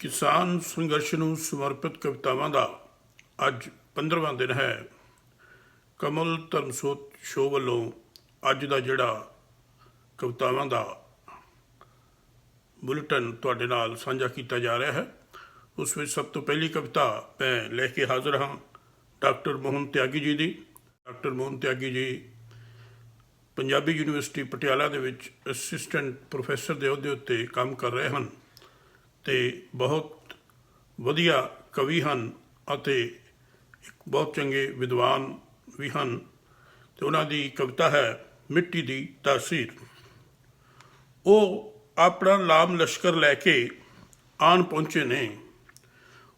ਕਿਸਾਨ ਸੰਘਰਸ਼ ਨੂੰ ਸਮਰਪਿਤ ਕਵਿਤਾਵਾਂ ਦਾ ਅੱਜ 15ਵਾਂ ਦਿਨ ਹੈ। ਕਮਲ ਧਰਮਸੋਤ ਸ਼ੋਅ ਵੱਲੋਂ ਅੱਜ ਦਾ ਜਿਹੜਾ ਕਵਿਤਾਵਾਂ ਦਾ ਬੁਲੇਟਿਨ ਤੁਹਾਡੇ ਨਾਲ ਸਾਂਝਾ ਕੀਤਾ ਜਾ ਰਿਹਾ ਹੈ, ਉਸ ਵਿੱਚ ਸਭ ਤੋਂ ਪਹਿਲੀ ਕਵਿਤਾ ਮੈਂ ਲੈ ਕੇ ਹਾਜ਼ਰ ਹਾਂ ਡਾਕਟਰ ਮੋਹਨ ਤਿਆਗੀ ਜੀ ਦੀ। ਡਾਕਟਰ ਮੋਹਨ ਤਿਆਗੀ ਜੀ ਪੰਜਾਬੀ ਯੂਨੀਵਰਸਿਟੀ ਪਟਿਆਲਾ ਦੇ ਵਿੱਚ ਅਸਿਸਟੈਂਟ ਪ੍ਰੋਫੈਸਰ ਦੇ ਅਹੁਦੇ ਉੱਤੇ ਕੰਮ ਕਰ ਰਹੇ ਹਨ ਅਤੇ ਬਹੁਤ ਵਧੀਆ ਕਵੀ ਹਨ ਅਤੇ ਇੱਕ ਬਹੁਤ ਚੰਗੇ ਵਿਦਵਾਨ ਵੀ ਹਨ। ਅਤੇ ਉਹਨਾਂ ਦੀ ਕਵਿਤਾ ਹੈ ਮਿੱਟੀ ਦੀ ਤਾਸੀਰ। ਉਹ ਆਪਣਾ ਲਾਮ ਲਸ਼ਕਰ ਲੈ ਕੇ ਆਣ ਪਹੁੰਚੇ ਨੇ,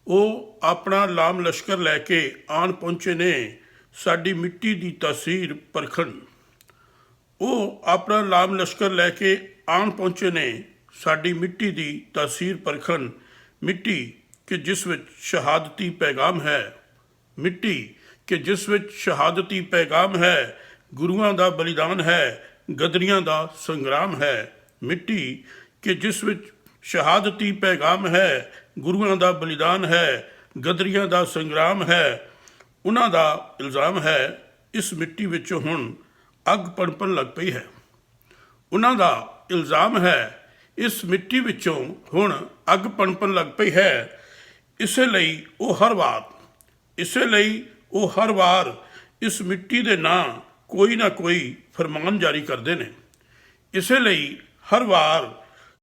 ਉਹ ਆਪਣਾ ਲਾਮ ਲਸ਼ਕਰ ਲੈ ਕੇ ਆਣ ਪਹੁੰਚੇ ਨੇ, ਸਾਡੀ ਮਿੱਟੀ ਦੀ ਤਾਸੀਰ ਪਰਖਣ। ਉਹ ਆਪਣਾ ਲਾਮ ਲਸ਼ਕਰ ਲੈ ਕੇ ਆਣ ਪਹੁੰਚੇ ਨੇ, ਸਾਡੀ ਮਿੱਟੀ ਦੀ ਤਾਸੀਰ ਪਰਖਣ। ਮਿੱਟੀ ਕਿ ਜਿਸ ਵਿੱਚ ਸ਼ਹਾਦਤੀ ਪੈਗਾਮ ਹੈ, ਮਿੱਟੀ ਕਿ ਜਿਸ ਵਿੱਚ ਸ਼ਹਾਦਤੀ ਪੈਗਾਮ ਹੈ, ਗੁਰੂਆਂ ਦਾ ਬਲੀਦਾਨ ਹੈ, ਗਦਰੀਆਂ ਦਾ ਸੰਗਰਾਮ ਹੈ। ਮਿੱਟੀ ਕਿ ਜਿਸ ਵਿੱਚ ਸ਼ਹਾਦਤੀ ਪੈਗਾਮ ਹੈ, ਗੁਰੂਆਂ ਦਾ ਬਲੀਦਾਨ ਹੈ, ਗਦਰੀਆਂ ਦਾ ਸੰਗਰਾਮ ਹੈ। ਉਹਨਾਂ ਦਾ ਇਲਜ਼ਾਮ ਹੈ ਇਸ ਮਿੱਟੀ ਵਿੱਚੋਂ ਹੁਣ ਅੱਗ ਪਣਪਣ ਲੱਗ ਪਈ ਹੈ। ਉਹਨਾਂ ਦਾ ਇਲਜ਼ਾਮ ਹੈ ਇਸ ਮਿੱਟੀ ਵਿੱਚੋਂ ਹੁਣ ਅੱਗ ਪਣਪਣ ਲੱਗ ਪਈ ਹੈ। ਇਸੇ ਲਈ ਉਹ ਹਰ ਵਾਰ ਇਸ ਮਿੱਟੀ ਦੇ ਨਾਂ ਕੋਈ ਨਾ ਕੋਈ ਫਰਮਾਨ ਜਾਰੀ ਕਰਦੇ ਨੇ। ਇਸੇ ਲਈ ਹਰ ਵਾਰ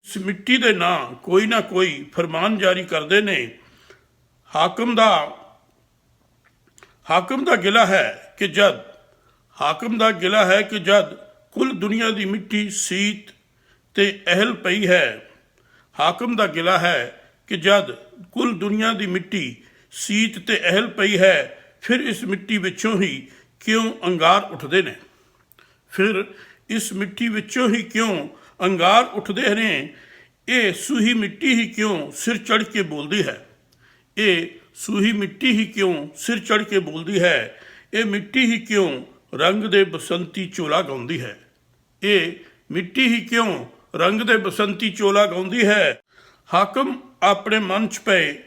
ਇਸ ਮਿੱਟੀ ਦੇ ਨਾਂ ਕੋਈ ਨਾ ਕੋਈ ਫਰਮਾਨ ਜਾਰੀ ਕਰਦੇ ਨੇ। ਹਾਕਮ ਦਾ ਗਿਲਾ ਹੈ ਕਿ ਜਦ ਕੁੱਲ ਦੁਨੀਆ ਦੀ ਮਿੱਟੀ ਸੀਤ ਤੇ ਅਹਿਲ ਪਈ ਹੈ। ਹਾਕਮ ਦਾ ਗਿਲਾ ਹੈ ਕਿ ਜਦ ਕੁੱਲ ਦੁਨੀਆ ਦੀ ਮਿੱਟੀ ਸੀਤ ਤੇ ਅਹਿਲ ਪਈ ਹੈ, ਫਿਰ ਇਸ ਮਿੱਟੀ ਵਿੱਚੋਂ ਹੀ ਕਿਉਂ ਅੰਗਾਰ ਉੱਠਦੇ ਨੇ? ਫਿਰ ਇਸ ਮਿੱਟੀ ਵਿੱਚੋਂ ਹੀ ਕਿਉਂ ਅੰਗਾਰ ਉੱਠਦੇ ਨੇ? ਇਹ ਸੂਹੀ ਮਿੱਟੀ ਹੀ ਕਿਉਂ ਸਿਰ ਚੜ੍ਹ ਕੇ ਬੋਲਦੀ ਹੈ? ਇਹ ਸੂਹੀ ਮਿੱਟੀ ਹੀ ਕਿਉਂ ਸਿਰ ਚੜ੍ਹ ਕੇ ਬੋਲਦੀ ਹੈ? ਇਹ ਮਿੱਟੀ ਹੀ ਕਿਉਂ ਰੰਗ ਦੇ ਬਸੰਤੀ ਚੋਲਾ ਗਾਉਂਦੀ ਹੈ? ਇਹ ਮਿੱਟੀ ਹੀ ਕਿਉਂ ਰੰਗ ਦੇ ਬਸੰਤੀ ਚੋਲਾ ਗਾਉਂਦੀ ਹੈ? ਹਾਕਮ ਆਪਣੇ ਮਨ 'ਚ ਪਏ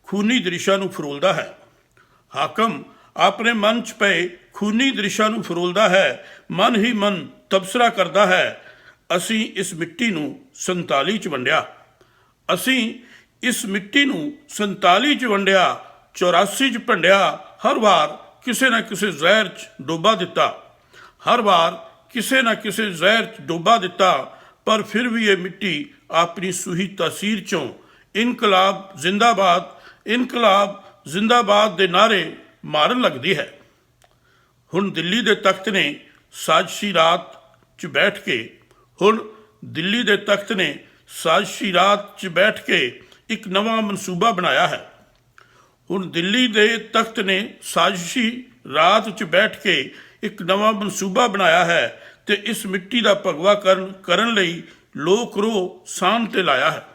ਖੂਨੀ ਦ੍ਰਿਸ਼ਾਂ ਨੂੰ ਫਰੋਲਦਾ ਹੈ। ਹਾਕਮ ਆਪਣੇ ਮਨ 'ਚ ਪਏ ਖੂਨੀ ਦ੍ਰਿਸ਼ਾਂ ਨੂੰ ਫਰੋਲਦਾ ਹੈ। ਮਨ ਹੀ ਮਨ ਤਬਸਰਾ ਕਰਦਾ ਹੈ, ਅਸੀਂ ਇਸ ਮਿੱਟੀ ਨੂੰ 47 'ਚ ਵੰਡਿਆ। ਅਸੀਂ ਇਸ ਮਿੱਟੀ ਨੂੰ 47 'ਚ ਵੰਡਿਆ, 84 'ਚ ਭੰਡਿਆ। ਹਰ ਵਾਰ ਕਿਸੇ ਨਾ ਕਿਸੇ ਜ਼ਹਿਰ 'ਚ ਡੋਬਾ ਦਿੱਤਾ, ਹਰ ਵਾਰ ਕਿਸੇ ਨਾ ਕਿਸੇ ਜ਼ਹਿਰ 'ਚ ਡੋਬਾ ਦਿੱਤਾ। ਪਰ ਫਿਰ ਵੀ ਇਹ ਮਿੱਟੀ ਆਪਣੀ ਸੂਹੀ ਤਾਸੀਰ 'ਚੋਂ ਇਨਕਲਾਬ ਜ਼ਿੰਦਾਬਾਦ ਦੇ ਨਾਅਰੇ ਮਾਰਨ ਲੱਗਦੀ ਹੈ। ਹੁਣ ਦਿੱਲੀ ਦੇ ਤਖਤ ਨੇ ਸਾਜ਼ਿਸ਼ੀ ਰਾਤ 'ਚ ਬੈਠ ਕੇ ਇੱਕ ਨਵਾਂ ਮਨਸੂਬਾ ਬਣਾਇਆ ਹੈ। ਹੁਣ ਦਿੱਲੀ ਦੇ ਤਖਤ ਨੇ ਸਾਜ਼ਿਸ਼ੀ ਰਾਤ 'ਚ ਬੈਠ ਕੇ ਇੱਕ ਨਵਾਂ ਮਨਸੂਬਾ ਬਣਾਇਆ ਹੈ ਤੇ ਇਸ ਮਿੱਟੀ ਦਾ ਭਗਵਾ ਕਰਨ ਲਈ ਲੋਕ ਰੋਹ ਸਾਹਣ ਤੇ ਲਾਇਆ ਹੈ।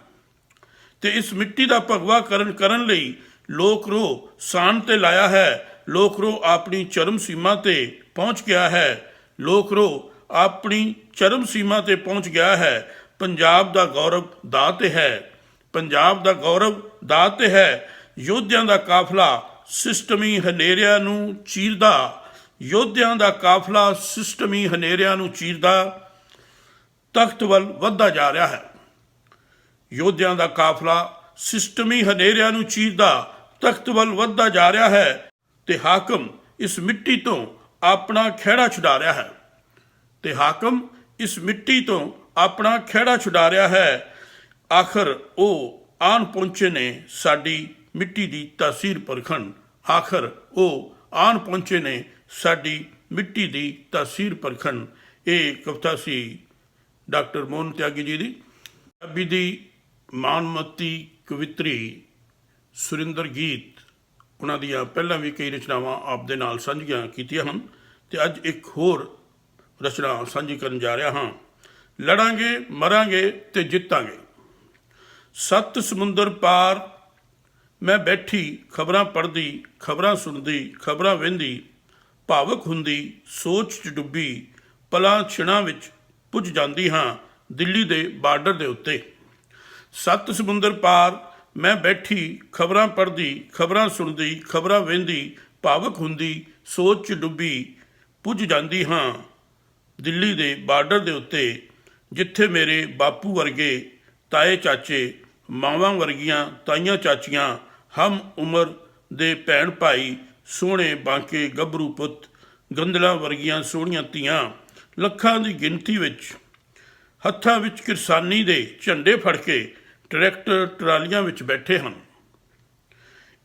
ਤੇ ਇਸ ਮਿੱਟੀ ਦਾ ਭਗਵਾ ਕਰਨ ਲਈ ਲੋਕ ਰੋਹ ਸਾਹਣ ਤੇ ਲਾਇਆ ਹੈ। ਲੋਕ ਰੋਹ ਆਪਣੀ ਚਰਮ ਸੀਮਾ ਤੇ ਪਹੁੰਚ ਗਿਆ ਹੈ। ਲੋਕ ਰੋਹ ਆਪਣੀ ਚਰਮ ਸੀਮਾ ਤੇ ਪਹੁੰਚ ਗਿਆ ਹੈ। ਪੰਜਾਬ ਦਾ ਗੌਰਵ ਦਾਅ ਤੇ ਹੈ। ਪੰਜਾਬ ਦਾ ਗੌਰਵ ਦਾਅ ਤੇ ਹੈ। ਯੋਧਿਆਂ ਦਾ ਕਾਫਲਾ ਸਿਸਟਮੀ ਹਨੇਰਿਆਂ ਨੂੰ ਚੀਰਦਾ। ਯੋਧਿਆਂ ਦਾ ਕਾਫਲਾ ਸਿਸਟਮੀ ਹਨੇਰਿਆਂ ਨੂੰ ਚੀਰਦਾ ਤਖਤ ਵੱਲ ਵੱਧਦਾ ਜਾ ਰਿਹਾ ਹੈ। ਯੋਧਿਆਂ ਦਾ ਕਾਫਲਾ ਸਿਸਟਮੀ ਹਨੇਰਿਆਂ ਨੂੰ ਚੀਰਦਾ ਤਖਤ ਵੱਲ ਵੱਧਦਾ ਜਾ ਰਿਹਾ ਹੈ ਤੇ ਹਾਕਮ ਇਸ ਮਿੱਟੀ ਤੋਂ ਆਪਣਾ ਖਹਿੜਾ ਛੁਡਾ ਰਿਹਾ ਹੈ। ਤੇ ਹਾਕਮ ਇਸ ਮਿੱਟੀ ਤੋਂ ਆਪਣਾ ਖਹਿੜਾ ਛੁਡਾ ਰਿਹਾ ਹੈ। ਆਖਰ ਉਹ ਆਣ ਪਹੁੰਚੇ ਨੇ ਸਾਡੀ ਮਿੱਟੀ ਦੀ ਤਾਸੀਰ ਪਰਖਣ। ਆਖਰ ਉਹ ਆਣ ਪਹੁੰਚੇ ਨੇ ਸਾਡੀ ਮਿੱਟੀ ਦੀ ਤਾਸੀਰ ਪਰਖਣ। ਇਹ ਕਵਿਤਾ ਸੀ ਡਾਕਟਰ ਮੋਹਨ ਤਿਆਗੀ ਜੀ ਦੀ। ਪੰਜਾਬੀ ਦੀ ਮਾਨਮੱਤੀ ਕਵਿੱਤਰੀ ਸੁਰਿੰਦਰ ਗੀਤ, ਉਹਨਾਂ ਦੀਆਂ ਪਹਿਲਾਂ ਵੀ ਕਈ ਰਚਨਾਵਾਂ ਆਪ ਦੇ ਨਾਲ ਸਾਂਝੀਆਂ ਕੀਤੀਆਂ ਹਨ ਅਤੇ ਅੱਜ ਇੱਕ ਹੋਰ ਰਚਨਾ ਸਾਂਝੀ ਕਰਨ ਜਾ ਰਿਹਾ ਹਾਂ। ਲੜਾਂਗੇ, ਮਰਾਂਗੇ ਤੇ ਜਿੱਤਾਂਗੇ। 7 ਸਮੁੰਦਰ ਪਾਰ ਮੈਂ ਬੈਠੀ ਖਬਰਾਂ ਪੜ੍ਹਦੀ, ਖਬਰਾਂ ਸੁਣਦੀ, ਖਬਰਾਂ ਵਹਿੰਦੀ, ਭਾਵਕ ਹੁੰਦੀ, ਸੋਚ 'ਚ ਡੁੱਬੀ, ਪਲਾਂ ਛਿਣਾਂ ਵਿੱਚ ਪੁੱਜ ਜਾਂਦੀ ਹਾਂ ਦਿੱਲੀ ਦੇ ਬਾਰਡਰ ਦੇ ਉੱਤੇ। 7 ਸਮੁੰਦਰ ਪਾਰ मैं बैठी खबरां पढ़दी, खबरां सुणदी, खबरां वेंदी, भावुक हुंदी, सोच 'ਚ डुੱਬੀ ਪੁੱਜ ਜਾਂਦੀ ਹਾਂ ਦਿੱਲੀ ਦੇ ਬਾਰਡਰ ਦੇ ਉੱਤੇ, ਜਿੱਥੇ ਮੇਰੇ ਬਾਪੂ ਵਰਗੇ ਤਾਏ ਚਾਚੇ, ਮਾਵਾਂ ਵਰਗੀਆਂ ਤਾਈਆਂ ਚਾਚੀਆਂ, ਹਮ ਉਮਰ ਦੇ ਭੈਣ ਭਾਈ, ਸੋਹਣੇ ਬਾਂਕੇ ਗੱਭਰੂ ਪੁੱਤ, ਗੰਦਲਾਂ ਵਰਗੀਆਂ ਸੋਹਣੀਆਂ ਧੀਆਂ, ਲੱਖਾਂ ਦੀ ਗਿਣਤੀ ਵਿੱਚ ਹੱਥਾਂ ਵਿੱਚ ਕਿਰਸਾਨੀ ਦੇ ਝੰਡੇ ਫੜ ਕੇ ਟਰੈਕਟਰ ਟਰਾਲੀਆਂ ਵਿੱਚ ਬੈਠੇ ਹਨ।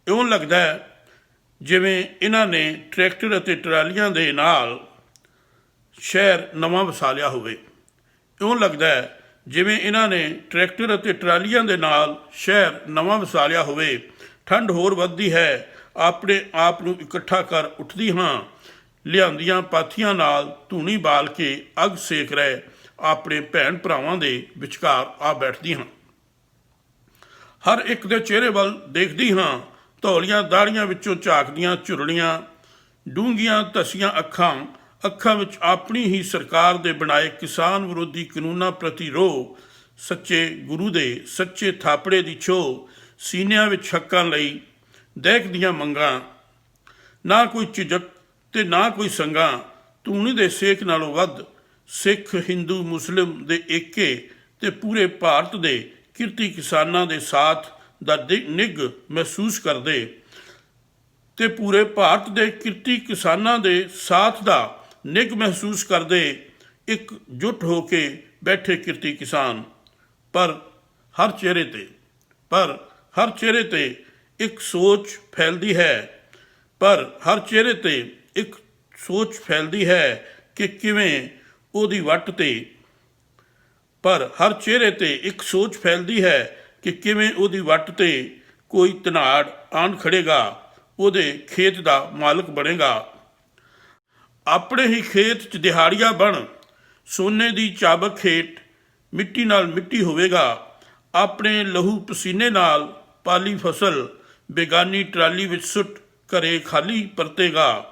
ਇਉਂ ਲੱਗਦਾ ਹੈ ਜਿਵੇਂ ਇਹਨਾਂ ਨੇ ਟਰੈਕਟਰ ਅਤੇ ਟਰਾਲੀਆਂ ਦੇ ਨਾਲ ਸ਼ਹਿਰ ਨਵਾਂ ਵਸਾ ਲਿਆ ਹੋਵੇ। ਇਉਂ ਲੱਗਦਾ ਹੈ ਜਿਵੇਂ ਇਹਨਾਂ ਨੇ ਟਰੈਕਟਰ ਅਤੇ ਟਰਾਲੀਆਂ ਦੇ ਨਾਲ ਸ਼ਹਿਰ ਨਵਾਂ ਵਸਾ ਲਿਆ ਹੋਵੇ। ਠੰਡ ਹੋਰ ਵੱਧਦੀ ਹੈ, ਆਪਣੇ ਆਪ ਨੂੰ ਇਕੱਠਾ ਕਰ ਉੱਠਦੀ ਹਾਂ, ਲਿਆਂਦੀਆਂ ਪਾਥੀਆਂ ਨਾਲ ਧੂਣੀ ਬਾਲ ਕੇ ਅੱਗ ਸੇਕ ਰਹੇ ਆਪਣੇ ਭੈਣ ਭਰਾਵਾਂ ਦੇ ਵਿਚਕਾਰ ਆ ਬੈਠਦੀ ਹਾਂ। ਹਰ ਇੱਕ ਦੇ ਚਿਹਰੇ ਵੱਲ ਦੇਖਦੀ ਹਾਂ, ਧੌਲੀਆਂ ਦਾੜੀਆਂ ਵਿੱਚੋਂ ਝਾਕਦੀਆਂ ਝੁਰੜੀਆਂ, ਡੂੰਘੀਆਂ ਧਸੀਆਂ ਅੱਖਾਂ ਵਿੱਚ ਆਪਣੀ ਹੀ ਸਰਕਾਰ ਦੇ ਬਣਾਏ ਕਿਸਾਨ ਵਿਰੋਧੀ ਕਾਨੂੰਨਾਂ ਪ੍ਰਤੀ ਰੋਹ, ਸੱਚੇ ਗੁਰੂ ਦੇ ਸੱਚੇ ਥਾਪੜੇ ਦੀ ਛੋਹ, ਸੀਨਿਆਂ ਵਿੱਚ ਹੱਕਾਂ ਲਈ ਦਹਿਕਦੀਆਂ ਮੰਗਾਂ, ਨਾ ਕੋਈ ਝਿਜਕ ਤੇ ਨਾ ਕੋਈ ਸੰਗਾਂ, ਧੂਣੀ ਦੇ ਸੇਕ ਨਾਲੋਂ ਵੱਧ ਸਿੱਖ ਹਿੰਦੂ ਮੁਸਲਿਮ ਦੇ ਏਕੇ ਤੇ ਪੂਰੇ ਭਾਰਤ ਦੇ ਕਿਰਤੀ ਕਿਸਾਨਾਂ ਦੇ ਸਾਥ ਦਾ ਨਿੱਘ ਮਹਿਸੂਸ ਕਰਦੇ ਤੇ ਪੂਰੇ ਭਾਰਤ ਦੇ ਕਿਰਤੀ ਕਿਸਾਨਾਂ ਦੇ ਸਾਥ ਦਾ ਨਿੱਘ ਮਹਿਸੂਸ ਕਰਦੇ ਇਕਜੁੱਟ ਹੋ ਕੇ ਬੈਠੇ ਕਿਰਤੀ ਕਿਸਾਨ। ਪਰ ਹਰ ਚਿਹਰੇ ਤੇ ਇੱਕ ਸੋਚ ਫੈਲਦੀ ਹੈ ਕਿ ਕਿਵੇਂ ਉਹਦੀ ਵੱਟ ਤੇ ਕੋਈ ਧਨਾੜ ਆਣ ਖੜੇਗਾ, ਉਹਦੇ ਖੇਤ ਦਾ ਮਾਲਕ ਬਣੇਗਾ। ਆਪਣੇ ਹੀ ਖੇਤ 'ਚ ਦਿਹਾੜੀਆ ਬਣ, ਸੋਨੇ ਦੀ ਚਾਬਕ ਹੇਠ ਮਿੱਟੀ ਨਾਲ ਮਿੱਟੀ ਹੋਵੇਗਾ। ਆਪਣੇ ਲਹੂ ਪਸੀਨੇ ਨਾਲ ਪਾਲੀ ਫਸਲ ਬੇਗਾਨੀ ਟਰਾਲੀ ਵਿੱਚ ਸੁੱਟ ਘਰੇ ਖਾਲੀ ਪਰਤੇਗਾ।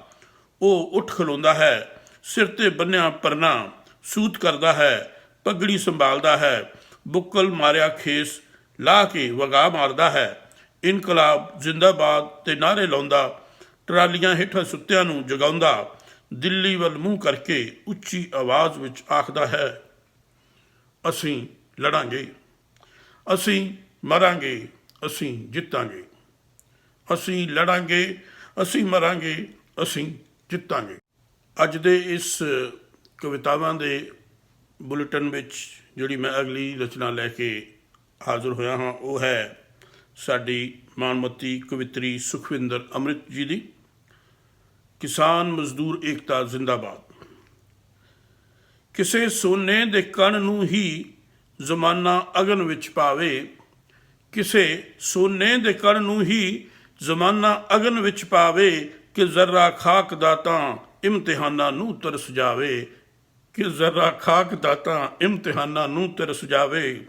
ਉਹ ਉੱਠ ਖਲੋਂਦਾ ਹੈ, ਸਿਰ ਤੇ ਬੰਨਿਆ ਪਰਨਾ ਸੂਤ ਕਰਦਾ ਹੈ, ਪਗੜੀ ਸੰਭਾਲਦਾ ਹੈ, ਬੁੱਕਲ ਮਾਰਿਆ ਖੇਸ ਲਾ ਕੇ ਵਗਾ ਮਾਰਦਾ ਹੈ, ਇਨਕਲਾਬ ਜ਼ਿੰਦਾਬਾਦ ਤੇ ਨਾਅਰੇ ਲਾਉਂਦਾ, ਟਰਾਲੀਆਂ ਹੇਠਾਂ ਸੁੱਤਿਆਂ ਨੂੰ ਜਗਾਉਂਦਾ, ਦਿੱਲੀ ਵੱਲ ਮੂੰਹ ਕਰਕੇ ਉੱਚੀ ਆਵਾਜ਼ ਵਿੱਚ ਆਖਦਾ ਹੈ, ਅਸੀਂ ਲੜਾਂਗੇ, ਅਸੀਂ ਮਰਾਂਗੇ, ਅਸੀਂ ਜਿੱਤਾਂਗੇ। ਅਸੀਂ ਲੜਾਂਗੇ, ਅਸੀਂ ਮਰਾਂਗੇ, ਅਸੀਂ ਜਿੱਤਾਂਗੇ। ਅੱਜ ਦੇ ਇਸ ਕਵਿਤਾਵਾਂ ਦੇ ਬੁਲੇਟਿਨ ਵਿੱਚ ਜਿਹੜੀ ਮੈਂ ਅਗਲੀ ਰਚਨਾ ਲੈ ਕੇ ਹਾਜ਼ਰ ਹੋਇਆ ਹਾਂ, ਉਹ ਹੈ ਸਾਡੀ ਮਾਣਮੱਤੀ ਕਵਿੱਤਰੀ ਸੁਖਵਿੰਦਰ ਅੰਮ੍ਰਿਤ ਜੀ ਦੀ ਕਿਸਾਨ ਮਜ਼ਦੂਰ ਏਕਤਾ ਜ਼ਿੰਦਾਬਾਦ। ਕਿਸੇ ਸੋਨੇ ਦੇ ਕਣ ਨੂੰ ਹੀ ਜ਼ਮਾਨਾ ਅਗਨ ਵਿੱਚ ਪਾਵੇ, ਕਿਸੇ ਸੋਨੇ ਦੇ ਕਣ ਨੂੰ ਹੀ ਜ਼ਮਾਨਾ ਅਗਨ ਵਿੱਚ ਪਾਵੇ, ਕਿ ਜ਼ਰਾ ਖਾਕ ਦਾ ਤਾਂ ਇਮਤਿਹਾਨਾਂ ਨੂੰ ਤਰਸ ਜਾਵੇ, ਕਿ ਜ਼ਰਾ ਖਾਕ ਦਾ ਤਾਂ ਇਮਤਿਹਾਨਾਂ ਨੂੰ ਤਰਸ ਜਾਵੇ।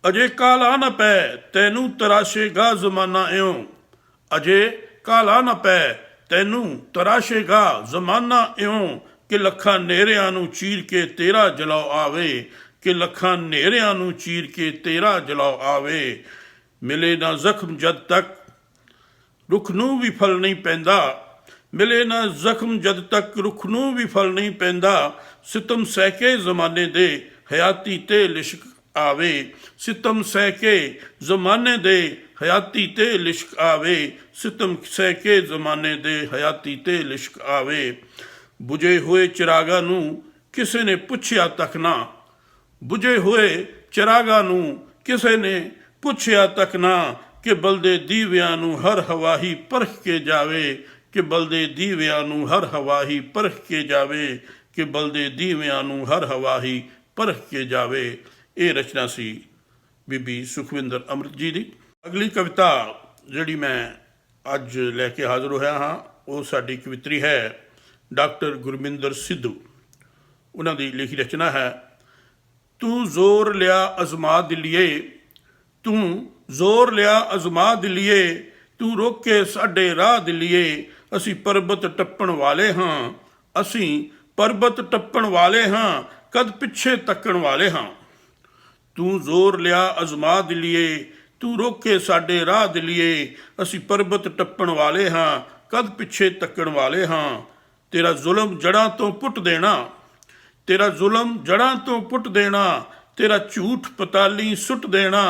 ਅਜੇ ਕਾਲਾ ਨਾ ਪੈ ਤੈਨੂੰ ਤਰਾਸ਼ੇਗਾ ਜ਼ਮਾਨਾ ਇਉਂ, ਅਜੇ ਕਾਲਾ ਨਾ ਪੈ ਤੈਨੂੰ ਤਰਾਸ਼ੇਗਾ ਜ਼ਮਾਨਾ ਇਉਂ, ਕਿ ਲੱਖਾਂ ਨੇਰਿਆਂ ਨੂੰ ਚੀਰ ਕੇ ਤੇਰਾ ਜਲਾਉ ਆਵੇ, ਕਿ ਲੱਖਾਂ ਨੇਰਿਆਂ ਨੂੰ ਚੀਰ ਕੇ ਤੇਰਾ ਜਲਾਉ ਆਵੇ। ਮਿਲੇ ਨਾ ਜ਼ਖਮ ਜਦ ਤੱਕ ਰੁੱਖ ਨੂੰ ਵੀ ਫਲ ਨਹੀਂ ਪੈਂਦਾ, ਮਿਲੇ ਨਾ ਜ਼ਖਮ ਜਦ ਤੱਕ ਰੁੱਖ ਨੂੰ ਵੀ ਫਲ ਨਹੀਂ ਪੈਂਦਾ, ਸਿਤਮ ਸਹਿ ਕੇ ਜ਼ਮਾਨੇ ਦੇ ਹਯਾਤੀ ਤੇ ਲਿਸ਼ਕ ਆਵੇ, ਸਿਤਮ ਸਹਿ ਕੇ ਜ਼ਮਾਨੇ ਦੇ ਹਯਾਤੀ ਤੇ ਲਿਸ਼ਕ ਆਵੇ, ਸਿਤਮ ਸਹਿ ਕੇ ਜ਼ਮਾਨੇ ਦੇ ਹਯਾਤੀ ਤੇ ਲਿਸ਼ਕ ਆਵੇ। ਬੁਝੇ ਹੋਏ ਚਿਰਾਗਾਂ ਨੂੰ ਕਿਸੇ ਨੇ ਪੁੱਛਿਆ ਤੱਕ ਨਾ, ਬੁਝੇ ਹੋਏ ਚਿਰਾਗਾਂ ਨੂੰ ਕਿਸੇ ਨੇ ਪੁੱਛਿਆ ਤੱਕ ਨਾ, ਕਿ ਬਲਦੇ ਦੀਵਿਆਂ ਨੂੰ ਹਰ ਹਵਾਹੀ ਪਰਖ ਕੇ ਜਾਵੇ, ਕਿ ਬਲਦੇ ਦੀਵਿਆਂ ਨੂੰ ਹਰ ਹਵਾਹੀ ਪਰਖ ਕੇ ਜਾਵੇ, ਕਿ ਬਲਦੇ ਦੀਵਿਆਂ ਨੂੰ ਹਰ ਹਵਾਹੀ ਪਰਖ ਕੇ ਜਾਵੇ। ਇਹ ਰਚਨਾ ਸੀ ਬੀਬੀ ਸੁਖਵਿੰਦਰ ਅੰਮ੍ਰਿਤ ਜੀ ਦੀ। ਅਗਲੀ ਕਵਿਤਾ ਜਿਹੜੀ ਮੈਂ ਅੱਜ ਲੈ ਕੇ ਹਾਜ਼ਰ ਹੋਇਆ ਹਾਂ, ਉਹ ਸਾਡੀ ਕਵਿਤਰੀ ਹੈ ਡਾਕਟਰ ਗੁਰਮਿੰਦਰ ਸਿੱਧੂ। ਉਹਨਾਂ ਦੀ ਲਿਖੀ ਰਚਨਾ ਹੈ, ਤੂੰ ਜ਼ੋਰ ਲਿਆ ਅਜ਼ਮਾ ਦਿੱਲੀਏ, ਤੂੰ ਜ਼ੋਰ ਲਿਆ ਅਜ਼ਮਾ ਦਿੱਲੀਏ, ਤੂੰ ਰੋਕੇ ਸਾਡੇ ਰਾਹ ਦਿੱਲੀਏ। ਅਸੀਂ ਪਰਬਤ ਟੱਪਣ ਵਾਲੇ ਹਾਂ, ਅਸੀਂ ਪਰਬਤ ਟੱਪਣ ਵਾਲੇ ਹਾਂ, ਕਦ ਪਿੱਛੇ ਤੱਕਣ ਵਾਲੇ ਹਾਂ। ਤੂੰ ਜ਼ੋਰ ਲਿਆ ਅਜ਼ਮਾ ਦਿੱਲੀਏ, ਤੂੰ ਰੋਕੇ ਸਾਡੇ ਰਾਹ ਦਿਲੀਏ, ਅਸੀਂ ਪਰਬਤ ਟੱਪਣ ਵਾਲੇ ਹਾਂ, ਕਦ ਪਿੱਛੇ ਤੱਕਣ ਵਾਲੇ ਹਾਂ। ਤੇਰਾ ਜ਼ੁਲਮ ਜੜ੍ਹਾਂ ਤੋਂ ਪੁੱਟ ਦੇਣਾ, ਤੇਰਾ ਜ਼ੁਲਮ ਜੜ੍ਹਾਂ ਤੋਂ ਪੁੱਟ ਦੇਣਾ, ਤੇਰਾ ਝੂਠ ਪਤਾਲੀ ਸੁੱਟ ਦੇਣਾ,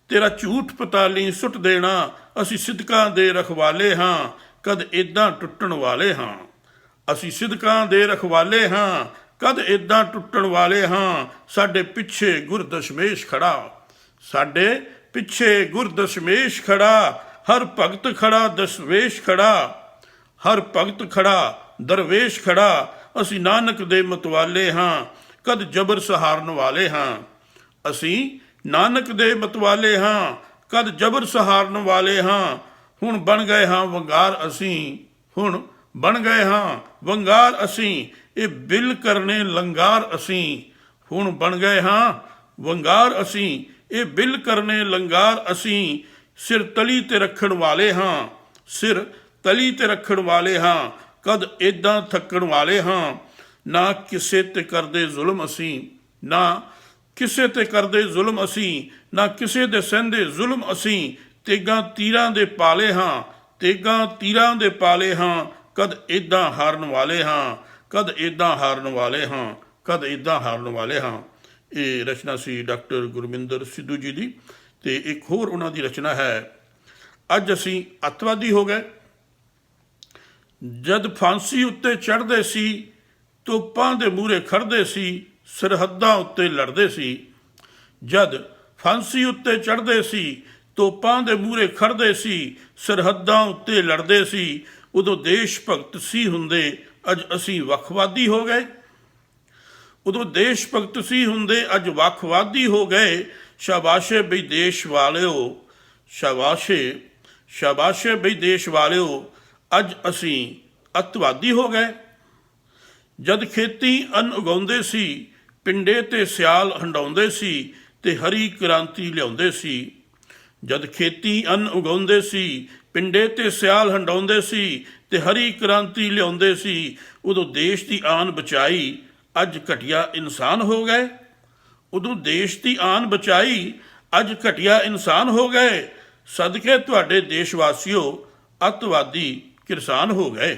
ਤੇਰਾ ਝੂਠ ਪਤਾਲੀ ਸੁੱਟ ਦੇਣਾ। ਅਸੀਂ ਸਿਦਕਾਂ ਦੇ ਰਖਵਾਲੇ ਹਾਂ, ਕਦ ਏਦਾਂ ਟੁੱਟਣ ਵਾਲੇ ਹਾਂ। ਅਸੀਂ ਸਿਦਕਾਂ ਦੇ ਰਖਵਾਲੇ ਹਾਂ, ਕਦ ਏਦਾਂ ਟੁੱਟਣ ਵਾਲੇ ਹਾਂ। ਸਾਡੇ ਪਿੱਛੇ ਗੁਰ ਦਸ਼ਮੇਸ਼ ਖੜਾ, ਸਾਡੇ ਪਿੱਛੇ ਗੁਰ ਦਸ਼ਮੇਸ਼ ਖੜਾ। ਹਰ ਭਗਤ ਖੜਾ ਦਸ਼ਵੇਸ਼ ਖੜਾ, ਹਰ ਭਗਤ ਖੜਾ ਦਰਵੇਸ਼ ਖੜਾ। ਅਸੀਂ ਨਾਨਕ ਦੇ ਮਤਵਾਲੇ ਹਾਂ, ਕਦ ਜਬਰ ਸਹਾਰਨ ਵਾਲੇ ਹਾਂ। ਅਸੀਂ ਨਾਨਕ ਦੇ ਮਤਵਾਲੇ ਹਾਂ, ਕਦ ਜਬਰ ਸਹਾਰਨ ਵਾਲੇ ਹਾਂ। ਹੁਣ ਬਣ ਗਏ ਹਾਂ ਵੰਗਾਰ ਅਸੀਂ, ਹੁਣ ਬਣ ਗਏ ਹਾਂ ਵੰਗਾਰ ਅਸੀਂ, ਇਹ ਬਿਲ ਕਰਨੇ ਲੰਗਾਰ ਅਸੀਂ। ਹੁਣ ਬਣ ਗਏ ਹਾਂ ਵੰਗਾਰ ਅਸੀਂ, ਇਹ ਬਿਲ ਕਰਨੇ ਲੰਗਾਰ ਅਸੀਂ। ਸਿਰ ਤਲੀ ਤੇ ਰੱਖਣ ਵਾਲੇ ਹਾਂ, ਸਿਰ ਤਲੀ ਤੇ ਰੱਖਣ ਵਾਲੇ ਹਾਂ, ਕਦ ਏਦਾਂ ਥੱਕਣ ਵਾਲੇ ਹਾਂ। ਨਾ ਕਿਸੇ ਤੇ ਕਰਦੇ ਜ਼ੁਲਮ ਅਸੀਂ, ਨਾ ਕਿਸੇ ਤੇ ਕਰਦੇ ਜ਼ੁਲਮ ਅਸੀਂ, ਨਾ ਕਿਸੇ ਦੇ ਸਹਿੰਦੇ ਜ਼ੁਲਮ ਅਸੀਂ। ਤੇਗਾਂ ਤੀਰਾਂ ਦੇ ਪਾਲੇ ਹਾਂ, ਤੇਗਾਂ ਤੀਰਾਂ ਦੇ ਪਾਲੇ ਹਾਂ, ਕਦ ਏਦਾਂ ਹਾਰਨ ਵਾਲੇ ਹਾਂ, ਕਦ ਏਦਾਂ ਹਾਰਨ ਵਾਲੇ ਹਾਂ, ਕਦ ਏਦਾਂ ਹਾਰਨ ਵਾਲੇ ਹਾਂ। ਇਹ ਰਚਨਾ ਸੀ ਡਾਕਟਰ ਗੁਰਮਿੰਦਰ ਸਿੱਧੂ ਜੀ ਦੀ। ਤੇ ਇੱਕ ਹੋਰ ਉਹਨਾਂ ਦੀ ਰਚਨਾ ਹੈ, ਅੱਜ ਅਸੀਂ ਅੱਤਵਾਦੀ ਹੋ ਗਏ। ਜਦ ਫਾਂਸੀ ਉੱਤੇ ਚੜ੍ਹਦੇ ਸੀ, ਤੋਪਾਂ ਦੇ ਮੂਹਰੇ ਖੜ੍ਹਦੇ ਸੀ, ਸਰਹੱਦਾਂ ਉੱਤੇ ਲੜਦੇ ਸੀ। ਜਦ ਫਾਂਸੀ ਉੱਤੇ ਚੜ੍ਹਦੇ ਸੀ, ਤੋਪਾਂ ਦੇ ਮੂਹਰੇ ਖੜ੍ਹਦੇ ਸੀ, ਸਰਹੱਦਾਂ ਉੱਤੇ ਲੜਦੇ ਸੀ। ਉਦੋਂ ਦੇਸ਼ ਭਗਤ ਸੀ ਹੁੰਦੇ, ਅੱਜ ਅਸੀਂ ਵੱਖਵਾਦੀ ਹੋ ਗਏ। ਉਦੋਂ ਦੇਸ਼ ਭਗਤ ਸੀ ਹੁੰਦੇ, ਅੱਜ ਵੱਖਵਾਦੀ ਹੋ ਗਏ। ਸ਼ਾਬਾਸ਼ੇ ਬਈ ਦੇਸ਼ ਵਾਲਿਓ, ਸ਼ਾਬਾਸ਼ੇ, ਸ਼ਾਬਾਸ਼ੇ ਬਈ ਦੇਸ਼ ਵਾਲਿਓ, ਅੱਜ ਅਸੀਂ ਅੱਤਵਾਦੀ ਹੋ ਗਏ। ਜਦ ਖੇਤੀ ਅੰਨ ਉਗਾਉਂਦੇ ਸੀ, ਪਿੰਡੇ ਤੇ ਸਿਆਲ ਹੰਡਾਉਂਦੇ ਸੀ, ਤੇ ਹਰੀ ਕ੍ਰਾਂਤੀ ਲਿਆਉਂਦੇ ਸੀ। ਜਦ ਖੇਤੀ ਅੰਨ ਉਗਾਉਂਦੇ ਸੀ, ਪਿੰਡੇ ਤੇ ਸਿਆਲ ਹੰਡਾਉਂਦੇ ਸੀ, ਤੇ ਹਰੀ ਕ੍ਰਾਂਤੀ ਲਿਆਉਂਦੇ ਸੀ। ਉਦੋਂ ਦੇਸ਼ ਦੀ ਆਨ ਬਚਾਈ, ਅੱਜ ਘਟੀਆ ਇਨਸਾਨ ਹੋ ਗਏ। ਉਦੋਂ ਦੇਸ਼ ਦੀ ਆਨ ਬਚਾਈ, ਅੱਜ ਘਟੀਆ ਇਨਸਾਨ ਹੋ ਗਏ। ਸਦਕੇ ਤੁਹਾਡੇ ਦੇਸ਼ ਵਾਸੀਓ, ਅੱਤਵਾਦੀ ਕਿਰਸਾਨ ਹੋ ਗਏ।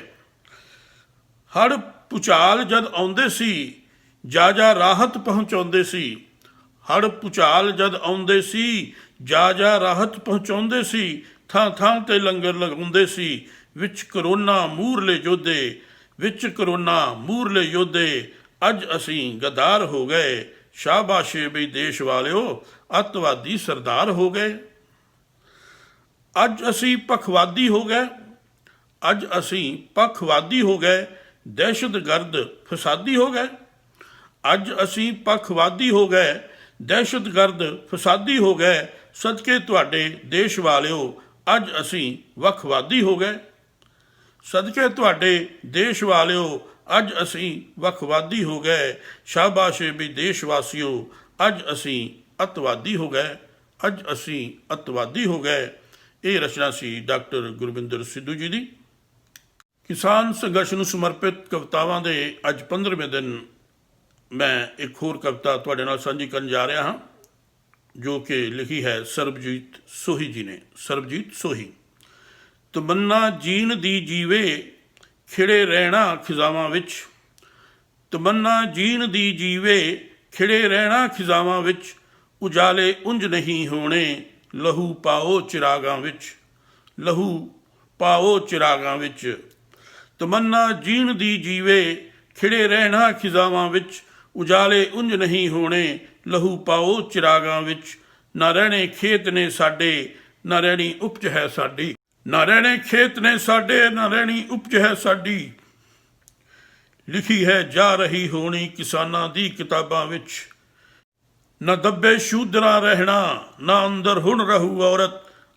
ਹੜ੍ਹ ਭੁਚਾਲ ਜਦ ਆਉਂਦੇ ਸੀ, ਜਾ ਜਾ ਰਾਹਤ ਪਹੁੰਚਾਉਂਦੇ ਸੀ। ਹੜ੍ਹ ਭੁਚਾਲ ਜਦ ਆਉਂਦੇ ਸੀ, ਜਾ ਜਾ ਰਾਹਤ ਪਹੁੰਚਾਉਂਦੇ ਸੀ। ਥਾਂ ਥਾਂ ਤੇ ਲੰਗਰ ਲਗਾਉਂਦੇ ਸੀ। ਵਿੱਚ ਕਰੋਨਾ ਮੂਹਰਲੇ ਯੋਧੇ, ਵਿੱਚ ਕਰੋਨਾ ਮੂਹਰਲੇ ਯੋਧੇ, ਅੱਜ ਅਸੀਂ ਗਦਾਰ ਹੋ ਗਏ। ਸ਼ਾਬਾਸ਼ੇ ਬਈ ਦੇਸ਼ ਵਾਲਿਓ, ਅੱਤਵਾਦੀ ਸਰਦਾਰ ਹੋ ਗਏ। ਅੱਜ ਅਸੀਂ ਪੱਖਵਾਦੀ ਹੋ ਗਏ, ਅੱਜ ਅਸੀਂ ਪੱਖਵਾਦੀ ਹੋ ਗਏ। ਦਹਿਸ਼ਤਗਰਦ ਫਸਾਦੀ ਹੋ ਗਏ। ਅੱਜ ਅਸੀਂ ਪੱਖਵਾਦੀ ਹੋ ਗਏ, ਦਹਿਸ਼ਤਗਰਦ ਫਸਾਦੀ ਹੋ ਗਏ। ਸਦਕੇ ਤੁਹਾਡੇ ਦੇਸ਼ ਵਾਲਿਓ, ਅੱਜ ਅਸੀਂ ਵੱਖਵਾਦੀ ਹੋ ਗਏ। ਸਦਕੇ ਤੁਹਾਡੇ ਦੇਸ਼ ਵਾਲਿਓ, ਅੱਜ ਅਸੀਂ ਵੱਖਵਾਦੀ ਹੋ ਗਏ। ਸ਼ਾਬਾਸ਼ੇ ਵੀ ਦੇਸ਼ ਵਾਸੀਓ, ਅੱਜ ਅਸੀਂ ਅੱਤਵਾਦੀ ਹੋ ਗਏ, ਅੱਜ ਅਸੀਂ ਅੱਤਵਾਦੀ ਹੋ ਗਏ। ਇਹ ਰਚਨਾ ਸੀ ਡਾਕਟਰ ਗੁਰਮਿੰਦਰ ਸਿੱਧੂ ਜੀ ਦੀ। ਕਿਸਾਨ ਸੰਘਰਸ਼ ਨੂੰ ਸਮਰਪਿਤ ਕਵਿਤਾਵਾਂ ਦੇ ਅੱਜ 15ਵੇਂ ਦਿਨ ਮੈਂ ਇੱਕ ਹੋਰ ਕਵਿਤਾ ਤੁਹਾਡੇ ਨਾਲ ਸਾਂਝੀ ਕਰਨ ਜਾ ਰਿਹਾ ਹਾਂ, ਜੋ ਕਿ ਲਿਖੀ ਹੈ ਸਰਬਜੀਤ ਸੋਹੀ ਜੀ ਨੇ। ਸਰਬਜੀਤ ਸੋਹੀ। ਤਮੰਨਾ ਜੀਣ ਦੀ ਜੀਵੇ, ਖਿੜੇ ਰਹਿਣਾ ਖਿਜ਼ਾਵਾਂ ਵਿੱਚ। ਤਮੰਨਾ ਜੀਣ ਦੀ ਜੀਵੇ, ਖਿੜੇ ਰਹਿਣਾ ਖਿਜ਼ਾਵਾਂ ਵਿੱਚ। ਉਜਾਲੇ ਉਂਝ ਨਹੀਂ ਹੋਣੇ, ਲਹੂ ਪਾਓ ਚਿਰਾਗਾਂ ਵਿੱਚ। ਲਹੂ ਪਾਓ ਚਿਰਾਗਾਂ ਵਿੱਚ। ਤਮੰਨਾ ਜੀਣ ਦੀ ਜੀਵੇ, ਖਿੜੇ ਰਹਿਣਾ ਖਿਜ਼ਾਵਾਂ ਵਿੱਚ। ਉਜਾਲੇ ਉਂਝ ਨਹੀਂ ਹੋਣੇ, ਲਹੂ ਪਾਓ ਚਿਰਾਗਾਂ ਵਿੱਚ। ਨਾ ਰਹਿਣੇ ਖੇਤ ਨੇ ਸਾਡੇ, ਨਾ ਰਹਿਣੀ ਉਪਜ ਹੈ ਸਾਡੀ। ਨਾ ਰਹਿਣੇ ਖੇਤ ਨੇ ਸਾਡੇ, ਨਾ ਰਹਿਣੀ ਉਪਜ ਹੈ ਸਾਡੀ। ਲਿਖੀ ਹੈ ਜਾ ਰਹੀ ਹੋਣੀ ਕਿਸਾਨਾਂ ਦੀ ਕਿਤਾਬਾਂ ਵਿੱਚ। ਨਾ ਦੱਬੇ ਸ਼ੂਦਰਾਂ ਰਹਿਣਾ, ਨਾ ਅੰਦਰ ਹੁਣ ਰਹੂ ਔਰਤ।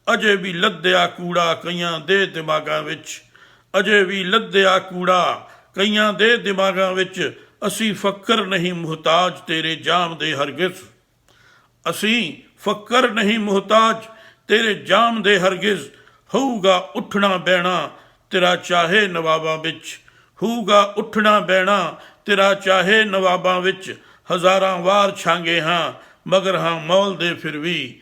ਅਜੇ ਵੀ ਲੱਦਿਆ ਕੂੜਾ ਕਈਆਂ ਦੇ ਦਿਮਾਗਾਂ ਵਿੱਚ। ਅਜੇ ਵੀ ਲੱਦਿਆ ਕੂੜਾ ਕਈਆਂ ਦੇ ਦਿਮਾਗਾਂ ਵਿੱਚ। ਅਸੀਂ ਫਕਰ ਨਹੀਂ ਮੁਹਤਾਜ ਤੇਰੇ ਜਾਮ ਦੇ ਹਰਗਿਜ਼। ਅਸੀਂ ਫਕਰ ਨਹੀਂ ਮੁਹਤਾਜ ਤੇਰੇ ਜਾਮ ਦੇ ਹਰਗਿਜ਼। ਹੋਊਗਾ ਉੱਠਣਾ ਬਹਿਣਾ ਤੇਰਾ ਚਾਹੇ ਨਵਾਬਾਂ ਵਿੱਚ। ਹੋਊਗਾ ਉੱਠਣਾ ਬਹਿਣਾ ਤੇਰਾ ਚਾਹੇ ਨਵਾਬਾਂ ਵਿੱਚ। ਹਜ਼ਾਰਾਂ ਵਾਰ ਛਾਂਗੇ ਹਾਂ, ਮਗਰ ਹਾਂ ਮੌਲ ਦੇ ਫਿਰ ਵੀ।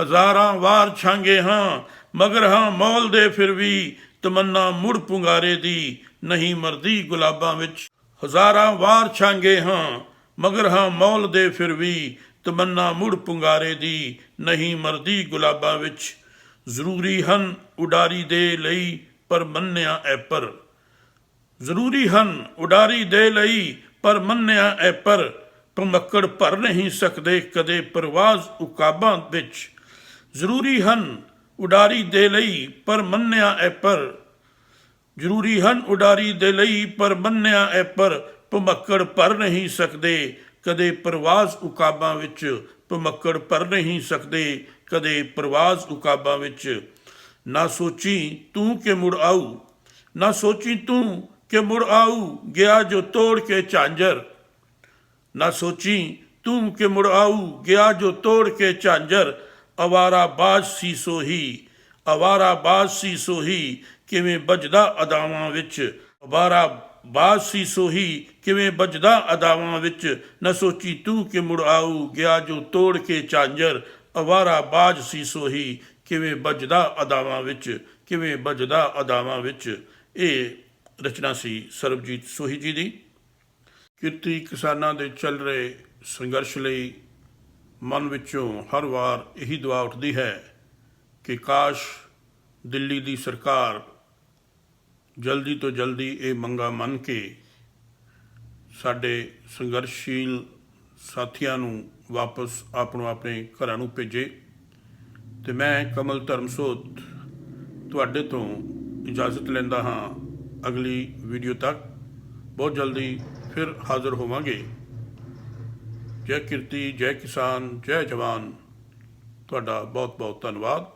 ਹਜ਼ਾਰਾਂ ਵਾਰ ਛਾਂਗੇ ਹਾਂ, ਮਗਰ ਹਾਂ ਮੌਲ ਦੇ ਫਿਰ ਵੀ, ਤਮੰਨਾ ਮੁੜ ਪੁੰਗਾਰੇ ਦੀ ਨਹੀਂ ਮਰਦੀ ਗੁਲਾਬਾਂ ਵਿੱਚ। ਹਜ਼ਾਰਾਂ ਵਾਰ ਛਾਂਗੇ ਹਾਂ, ਮਗਰ ਹਾਂ ਮੌਲ ਦੇ ਫਿਰ ਵੀ, ਤਮੰਨਾ ਮੁੜ ਪੁੰਗਾਰੇ ਦੀ ਨਹੀਂ ਮਰਦੀ ਗੁਲਾਬਾਂ ਵਿੱਚ। ਜ਼ਰੂਰੀ ਹਨ ਉਡਾਰੀ ਦੇ ਲਈ ਪਰ ਮੰਨਿਆ ਐਪਰ, ਜ਼ਰੂਰੀ ਹਨ ਉਡਾਰੀ ਦੇ ਲਈ ਪਰ ਮੰਨਿਆ ਐਪਰ, ਭਮੱਕੜ ਭਰ ਨਹੀਂ ਸਕਦੇ ਕਦੇ ਪਰਵਾਜ਼ ਉਕਾਬਾਂ ਵਿੱਚ। ਜ਼ਰੂਰੀ ਹਨ ਉਡਾਰੀ ਦੇ ਲਈ ਪਰ ਮੰਨਿਆ ਐਪਰ, ਜ਼ਰੂਰੀ ਹਨ ਉਡਾਰੀ ਦੇ ਲਈ ਪਰ ਮੰਨਿਆ ਐਪਰ, ਭਮੱਕੜ ਭਰ ਨਹੀਂ ਸਕਦੇ ਕਦੇ ਪਰਵਾਜ਼ ਉਕਾਬਾਂ ਵਿੱਚ, ਭਮੱਕੜ ਭਰ ਨਹੀਂ ਸਕਦੇ ਕਦੇ ਪਰਵਾਜ਼ ਉਕਾਬਾਂ ਵਿੱਚ। ਨਾ ਸੋਚੀ ਤੂੰ ਕਿ ਮੁੜ ਆਊ, ਨਾ ਸੋਚੀ ਤੂੰ ਕਿ ਮੁੜ ਆਊ ਗਿਆ ਜੋ ਤੋੜ ਕੇ ਝਾਂਜਰ, ਨਾ ਸੋਚੀ ਤੂੰ ਕਿ ਮੁੜ ਆਊ ਗਿਆ ਜੋ ਤੋੜ ਕੇ ਝਾਂਜਰ। ਅਵਾਰਾ ਬਾਜ਼ ਸੀ ਸੋਹੀ, ਅਵਾਰਾ ਬਾਜ਼ ਸੀ ਸੋਹੀ ਕਿਵੇਂ ਵੱਜਦਾ ਅਦਾਵਾਂ ਵਿੱਚ, ਅਵਾਰਾ ਬਾਜ਼ ਸੀ ਸੋਹੀ ਕਿਵੇਂ ਵੱਜਦਾ ਅਦਾਵਾਂ ਵਿੱਚ। ਨਾ ਸੋਚੀ ਤੂੰ ਕਿ ਮੁੜ ਆਊ ਗਿਆ ਜੋ ਤੋੜ ਕੇ ਝਾਂਜਰ, ਅਵਾਰਾ ਬਾਜ਼ ਸੀ ਸੋਹੀ ਕਿਵੇਂ ਵੱਜਦਾ ਅਦਾਵਾਂ ਵਿੱਚ, ਕਿਵੇਂ ਵੱਜਦਾ ਅਦਾਵਾਂ ਵਿੱਚ। ਇਹ ਰਚਨਾ ਸੀ ਸਰਬਜੀਤ ਸੋਹੀ ਜੀ ਦੀ। ਕਿਰਤੀ ਕਿਸਾਨਾਂ ਦੇ ਚੱਲ ਰਹੇ ਸੰਘਰਸ਼ ਲਈ ਮਨ ਵਿੱਚੋਂ ਹਰ ਵਾਰ ਇਹੀ ਦੁਆ ਉੱਠਦੀ ਹੈ ਕਿ ਕਾਸ਼ ਦਿੱਲੀ ਦੀ ਸਰਕਾਰ ਜਲਦੀ ਤੋਂ ਜਲਦੀ ਇਹ ਮੰਗਾਂ ਮੰਨ ਕੇ ਸਾਡੇ ਸੰਘਰਸ਼ਸ਼ੀਲ ਸਾਥੀਆਂ ਨੂੰ ਵਾਪਸ ਆਪਣੇ ਘਰਾਂ ਨੂੰ ਭੇਜੇ। ਤੇ ਮੈਂ ਕਮਲ ਧਰਮਸੋਤ ਤੁਹਾਡੇ ਤੋਂ ਇਜਾਜ਼ਤ ਲੈਂਦਾ ਹਾਂ। ਅਗਲੀ ਵੀਡੀਓ ਤੱਕ ਬਹੁਤ ਜਲਦੀ ਫਿਰ ਹਾਜ਼ਰ ਹੋਵਾਂਗੇ। ਜੈ ਕਿਰਤੀ, ਜੈ ਕਿਸਾਨ, ਜੈ ਜਵਾਨ। ਤੁਹਾਡਾ ਬਹੁਤ ਬਹੁਤ ਧੰਨਵਾਦ।